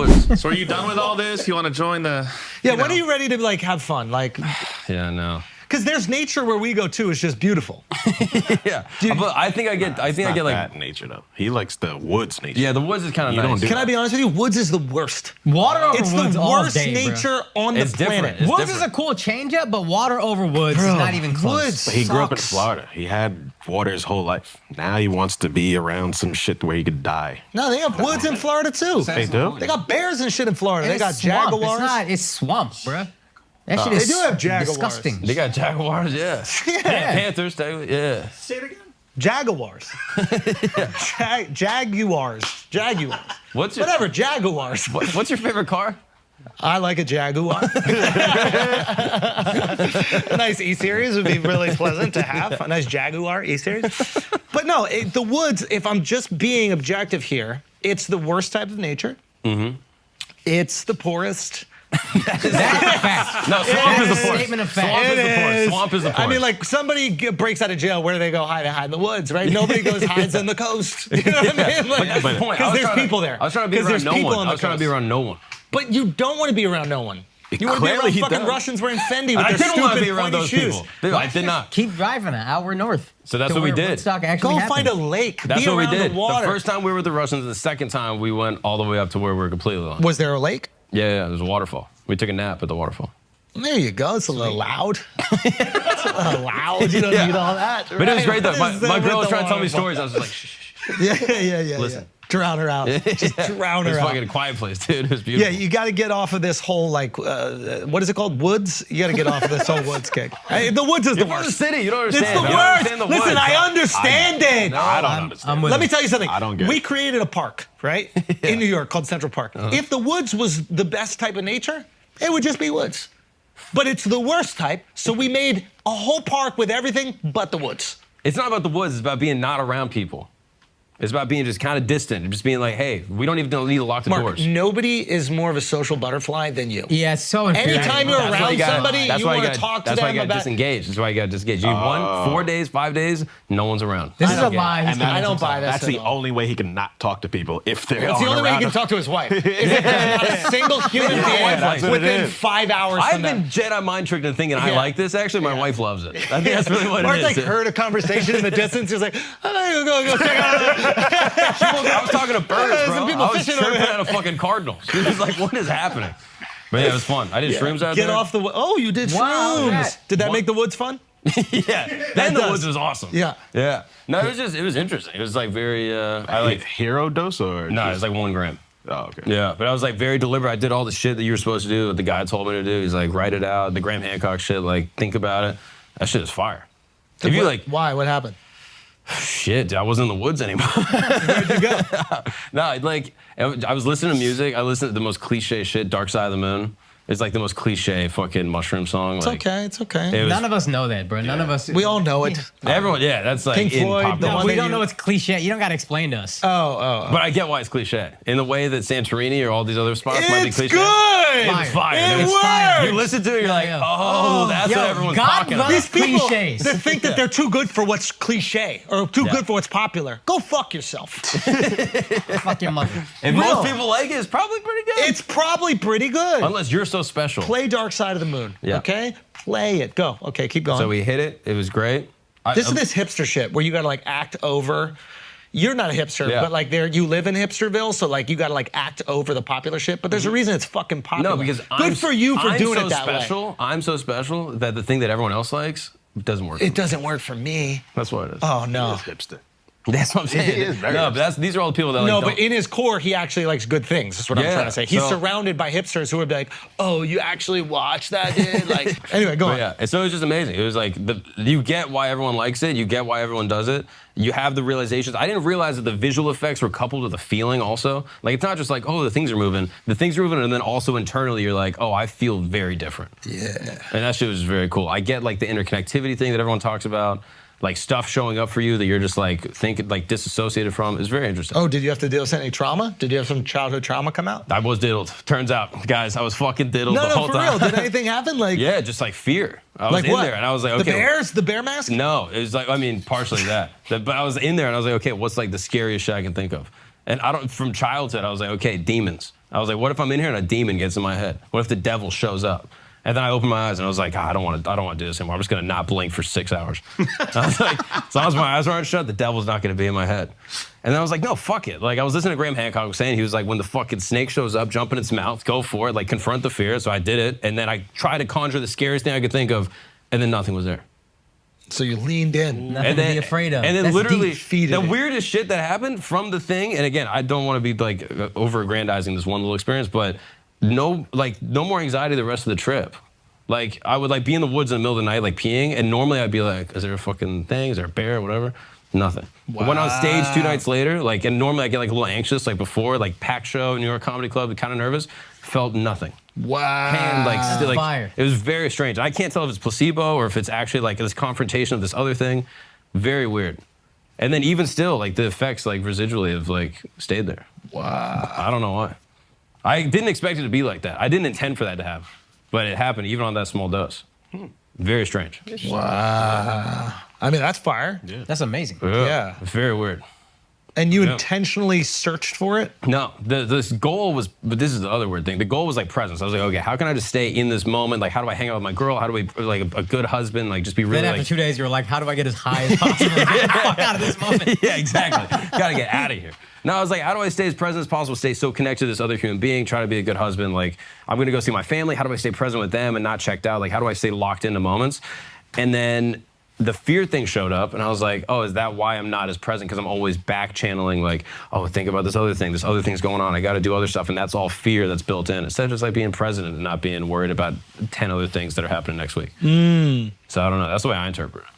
So are you done with all this? You want to join the? Yeah, when are you ready to like have fun? Like, Yeah, no. because there's nature where we go too. It's just beautiful. Yeah, but I think I get like that nature though. He likes the woods nature. Yeah, the woods is kind of nice. Can I be honest with you? Woods is the worst. Water over It's woods the all worst day, nature on the It's different. planet. It's Woods different. is a cool change-up, but water over woods is not even close. Woods But he grew up in sucks. Florida. He had water his whole life. Now he wants to be around some shit where he could die. No, they have woods in Florida too. They do? They got bears and shit in Florida. They It's got swamp. jaguars. It's swamp, bruh. That shit They is do have jaguars. disgusting. They got jaguars, yeah. Panthers, yeah. Say it again. Jaguars. Jaguars. What's your, Whatever, Jaguars. What's your favorite car? I like a Jaguar. A nice E-Series would be really pleasant to have. A nice Jaguar E-Series. But no, the woods, if I'm just being objective here, it's the worst type of nature. Mm-hmm. It's the poorest. That's a fact. No, swamp is the poorest. Statement of fact. Swamp is the poorest. Swamp is the poorest. I mean, like, somebody breaks out of jail, where do they go hide? They hide in the woods, right? Nobody goes hides on the coast. You know what I mean? But that's the point. Because there's people there. I was trying to be around no one. I was trying to be around no one. But you don't want to be around no one. You want to be Clearly around he fucking does. Russians wearing Fendi with I their didn't want to stupid be around pointy those shoes. people. Dude, I did not. Keep driving it outward north. So that's to what we where did. Woodstock actually Go happened. find a lake. That's be what we around did. The water. The first time we were with the Russians, the second time we went all the way up to where we were completely alone. Was there a lake? Yeah, there was a waterfall. We took a nap at the waterfall. There you go. It's a little loud. It's a little loud. You don't need all that. But it was great though. What is My that girl with was the trying to tell me waterfall? stories. I was just like, shh, shh, shh. Yeah. Listen. Drown her out. Just drown It her was out. fucking a quiet place, dude. It was Yeah, beautiful. you got to get off of this whole like, what is it called? Woods. You got to get off of this whole woods kick. Hey, the woods is the You're from the worst. city. You don't It's understand. the You don't worst. understand the Listen, woods. I understand it. I don't understand. I'm with Let me it. tell you something. I don't get We it. created a park, right, in New York called Central Park. If the woods was the best type of nature, it would just be woods. But it's the worst type, so we made a whole park with everything but the woods. It's not about the woods. It's about being not around people. It's about being just kind of distant and just being like, hey, we don't even need to lock the Mark, doors. nobody is more of a social butterfly than you. Yeah, it's so infuriating. Anytime you're That's why around gotta- somebody, that's you why want to gotta- talk to That's why them you got about. disengaged. That's why you got disengaged. You won 4 days, 5 days, no one's around. This I is a don't get it. lie. And I don't buy this That's at the all. only way he can not talk to people if they're It's the only way he can talk to his wife. Is if there's not a single human that's being what it within is. 5 hours I've from been them. Jedi mind tricked into thinking I Yeah. like this. Actually, my wife loves it. I think that's really what Mark it like is. heard a conversation in the distance. He was like, "Oh, go check out." I was talking to birds, Some bro. people I was fishing over chirping here. at a fucking cardinal. She was like, what is happening? But yeah, it was fun. I did shrooms out Get there. off the. Oh, you did Wow, shrooms. that- Did that What? make the woods fun? Yeah. Then the does. woods was awesome. Yeah. Yeah. No, it was interesting. It was like very, I like, hero dose or no, it was like 1 gram. Oh, okay. Yeah, but I was like very deliberate. I did all the shit that you were supposed to do, what the guy told me to do. He's like, write it out, the Graham Hancock shit, like, think about it. That shit is fire. If you like, Why? What happened? shit, dude, I wasn't in the woods anymore. Where'd you go? No, like, I was listening to music. I listened to the most cliche shit, Dark Side of the Moon. It's like the most cliche fucking mushroom song. It's like, okay. It's okay. It was, None of us know that, bro. None of us. We all know it. everyone, yeah, that's like Pink in Floyd, pop the culture. one we that don't you- know it's cliche. You don't got to explain to us. Oh. But I get why it's cliche. In the way that Santorini or all these other spots might be It's cliche. good. It's fire. It It's works. You listen to it, you're like, Yeah. oh, that's Yo, what everyone's God talking about. loves These people cliches. that think that they're too good for what's cliche or too Yeah. good for what's popular. Go fuck yourself. Fuck your mother. If Real. most people like it, it's probably pretty good. It's probably pretty good. Unless you're so special. Play Dark Side of the Moon. Yeah. Okay? Play it. Go. Okay, keep going. So we hit it. It was great. This is this hipster shit where you gotta like act over. You're not a hipster, Yeah. but like you live in Hipsterville, so like you gotta like act over the popular shit. But there's a reason it's fucking popular. No, because good for you for I'm doing so it that special. way. I'm so special that the thing that everyone else likes doesn't work. It doesn't work for me. That's what it is. Oh no. He's hipster. That's what I'm saying. He is very No, but these are all the people that like No, don't- but in his core, he actually likes good things. That's what I'm Yeah, trying to say. He's so- surrounded by hipsters who would be like, "Oh, you actually watched that, dude?" Like, anyway, go But on. yeah, and so it was just amazing. It was like you get why everyone likes it. You get why everyone does it. You have the realizations. I didn't realize that the visual effects were coupled with the feeling also. Like it's not just like, oh, the things are moving. The things are moving, and then also internally you're like, oh, I feel very different. Yeah. And that shit was very cool. I get like the interconnectivity thing that everyone talks about. Like stuff showing up for you that you're just like disassociated from. It's very interesting. Oh, did you have to deal with any trauma? Did you have some childhood trauma come out? I was diddled. Turns out, guys, I was fucking diddled No, the no, whole for time. real. Did anything happen? Like, Yeah, just like fear. I was like in what? there and I was like, okay. The bears? The bear mask? No, it was like, I mean, partially that. But I was in there and I was like, okay, what's like the scariest shit I can think of? And from childhood, I was like, okay, demons. I was like, what if I'm in here and a demon gets in my head? What if the devil shows up? And then I opened my eyes and I was like, I don't want to do this anymore. I'm just gonna not blink for 6 hours. I was like, as long as my eyes aren't shut, the devil's not gonna be in my head. And then I was like, no, fuck it. Like I was listening to Graham Hancock saying, he was like, when the fucking snake shows up, jump in its mouth, go for it, like confront the fear. So I did it, and then I tried to conjure the scariest thing I could think of, and then nothing was there. So you leaned in. Nothing to be afraid of. And then That's literally, defeated the it. weirdest shit that happened from the thing, and again, I don't want to be like over-aggrandizing this one little experience, but no more anxiety the rest of the trip. Like, I would like be in the woods in the middle of the night, like peeing, and normally I'd be like, is there a fucking thing? Is there a bear, whatever? Nothing. Wow. I went on stage 2 nights later, like, and normally I get like a little anxious, like before, like packed show, New York Comedy Club, kind of nervous. Felt nothing. Wow. And like, still, like, fire. it was very strange. I can't tell if it's placebo or if it's actually like this confrontation of this other thing. Very weird. And then even still, like the effects, like residually, have like stayed there. Wow. I don't know why. I didn't expect it to be like that. I didn't intend for that to happen, but it happened even on that small dose. Very strange. Wow. I mean, that's fire. That's amazing. Yeah. Very weird. And you Yeah. intentionally searched for it? No, this goal was, but this is the other weird thing. The goal was like presence. I was like, okay, how can I just stay in this moment? Like, how do I hang out with my girl? How do we, like, a good husband? Like, just be really Then after like, 2 days, you were like, how do I get as high as possible? Get the fuck out of this moment. yeah, exactly. Gotta get out of here. No, I was like, how do I stay as present as possible, stay so connected to this other human being, try to be a good husband? Like, I'm gonna go see my family. How do I stay present with them and not checked out? Like, how do I stay locked into moments? And then the fear thing showed up, and I was like, oh, is that why I'm not as present? Because I'm always back channeling, like, oh, think about this other thing's going on. I gotta do other stuff, and that's all fear that's built in. Instead of just like being present and not being worried about 10 other things that are happening next week. So I don't know, that's the way I interpret it.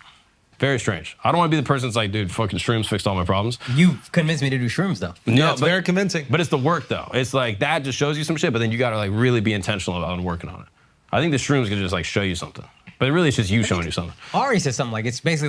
Very strange. I don't want to be the person that's like, dude, fucking shrooms fixed all my problems. You convinced me to do shrooms, though. Yeah, it's very convincing. But it's the work, though. It's like, that just shows you some shit, but then you gotta like really be intentional about working on it. I think the shrooms can just like show you something. But really, it's just you showing you something. Ari said something like, it's basically like,